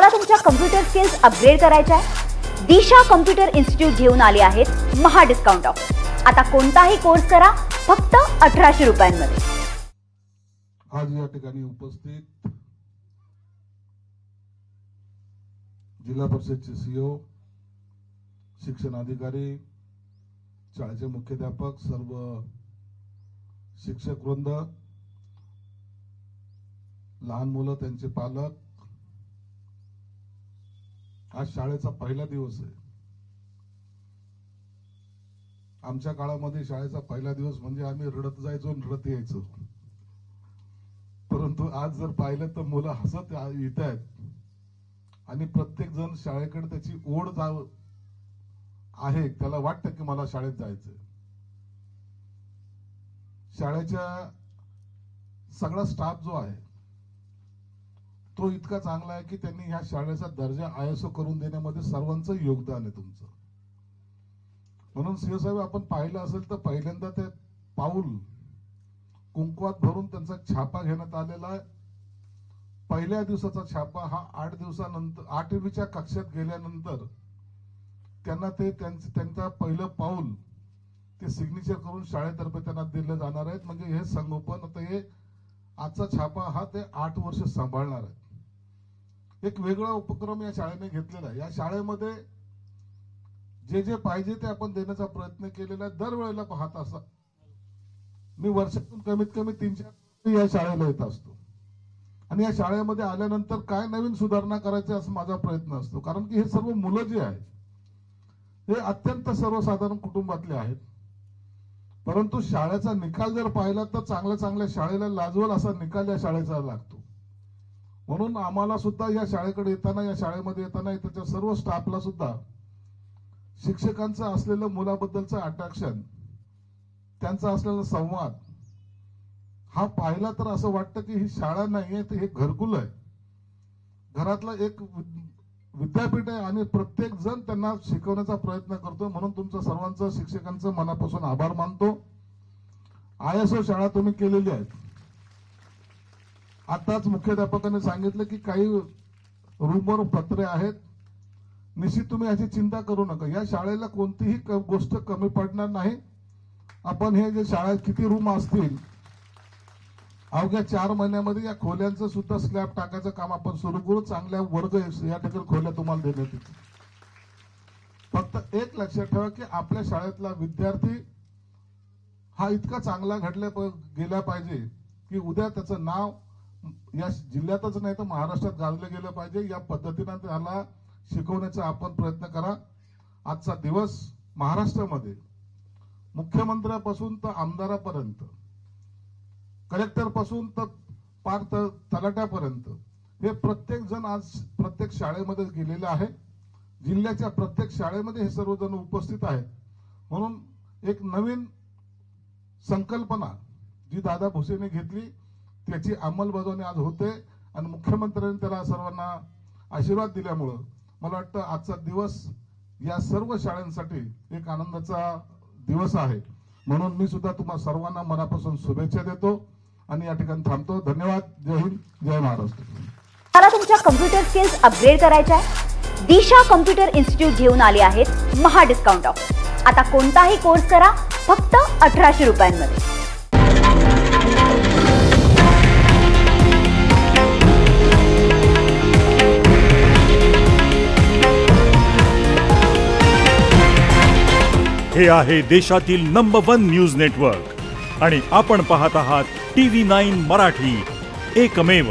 तुम्हाला तुमच्या computer skills upgrade करायच्या आहे? दिशा कम्प्युटर इन्स्टिट्यूट घेऊन आले आहेत महा डिस्काउंट ऑफर। आता कोणताही कोर्स करा फक्त 1800 रुपयांमध्ये। आज या ठिकाणी उपस्थित जिल्हा परिषदचे सीओ, शिक्षण अधिकारी, शाळेचे मुख्याध्यापक, सर्व शिक्षक वृंद, लहान मुलं, त्यांचे पालक, आज शाळेचा पहिला दिवस आहे। आमच्या काळामध्ये शाळेचा पहिला दिवस म्हणजे आम्ही रडत जायचो आणि रडत यायचो, परंतु आज जर पाहिलं तर मुलं हसत येत आहेत आणि प्रत्येक जण शाळेकडे त्याची ओढ आहे, त्याला वाटतं की मला शाळेत जायचंय। शाळेच्या सगळा स्टाफ जो आहे तो इतका चांगला आहे की त्यांनी ह्या शाळेचा दर्जा ISO करून देण्यामध्ये सर्वांचं योगदान आहे तुमचं। म्हणून सीओ साहेब, आपण पाहिलं असेल तर पहिल्यांदा ते पाऊल कुंकवात भरून त्यांचा छापा घेण्यात आलेला आहे। पहिल्या दिवसाचा छापा हा 8 दिवसानंतर 8वीच्या कक्षात गेल्यानंतर त्यांना ते त्यांचा पहिलं पाऊल ते सिग्नेचर करून शाळेतर्फे त्यांना दिले जाणार आहेत। म्हणजे हे संगोपन, आता हे आजचा छापा हा ते 8 वर्ष सांभाळणार आहेत। एक वेगळा उपक्रम या शाळेने घेतलेला आहे। या शाळेमध्ये जे जे पाहिजे ते आपण देण्याचा प्रयत्न केलेला आहे। दरवेळेला पाहत असा मी वर्षातून कमीत कमी 3-4 या शाळेला येत असतो आणि या शाळेमध्ये आल्यानंतर काय नवीन सुधारणा करायची असं माझा प्रयत्न असतो। कारण की हे सर्व मुलं जे आहेत हे अत्यंत सर्वसाधारण कुटुंबातले आहेत, परंतु शाळेचा निकाल जर पाहिला तर चांगल्या शाळेला लाजवल असा निकाल या शाळेचा लागतो। म्हणून आम्हाला सुद्धा या शाळेकडे येताना, या शाळेमध्ये येताना त्याच्या सर्व स्टाफला सुद्धा शिक्षकांचं असलेलं मुलाबद्दलचं अट्रॅक्शन, त्यांचा असलेला संवाद हा पाहिला तर असं वाटतं की ही शाळा नाहीये, तर हे घरकुल आहे, घरातलं एक विद्यापीठ आहे आणि प्रत्येक जण त्यांना शिकवण्याचा प्रयत्न करतो। म्हणून तुमचं सर्वांचं, शिक्षकांचं मनापासून आभार मानतो। ISO शाळा तुम्ही केलेली आहे। आताच मुख्याध्यापकांनी सांगितलं की काही रूमवर पत्रे आहेत, निश्चित तुम्ही याची चिंता करू नका। या शाळेला कोणतीही गोष्ट कमी पडणार नाही। आपण हे जे शाळेत किती रूम असतील, अवघ्या 4 महिन्यामध्ये या खोल्यांचं सुद्धा स्लॅब टाकायचं काम आपण सुरू करू। चांगल्या वर्ग या ठिकाणी खोल्या तुम्हाला देण्यात येतील। फक्त एक लक्षात ठेवा की आपल्या शाळेतला विद्यार्थी हा इतका चांगला गेला पाहिजे की उद्या त्याचं नाव या जिल्ह्यातच नाही तर महाराष्ट्रात गाजलं गेलं पाहिजे। या पद्धतीने त्याला शिकवण्याचा आपण प्रयत्न करा। आजचा दिवस महाराष्ट्रामध्ये मुख्यमंत्र्यापासून तर आमदारापर्यंत, कलेक्टर पासून तर पार तलाट्यापर्यंत हे प्रत्येक जण आज प्रत्येक शाळेमध्ये गेलेले आहे। जिल्ह्याच्या प्रत्येक शाळेमध्ये हे सर्वजण उपस्थित आहेत। म्हणून एक नवीन संकल्पना जी दादा भुसेने घेतली त्याची अंमलबजावणी आज होते आणि मुख्यमंत्र्यांनी त्याला सर्वांना आशीर्वाद दिल्यामुळे मला वाटतं आजचा दिवस या सर्व शाळांसाठी एक आनंदाचा दिवस आहे। म्हणून मी सुद्धा तुम्हाला सर्वांना मनापासून शुभेच्छा देतो आणि या ठिकाणी थांबतो। धन्यवाद। जय हिंद, जय महाराष्ट्र। तुम्हाला तुमच्या कम्प्युटर स्किल्स अपग्रेड करायच्या आहे? दिशा कम्प्युटर इन्स्टिट्यूट घेऊन आले आहेत महा डिस्काउंट ऑफर। आता कोणताही कोर्स करा फक्त 1800 रुपयांमध्ये। हे आहे देशातील नंबर 1 न्यूज नेटवर्क आणि आपण पाहत आहात TV9 मराठी, एकमेव।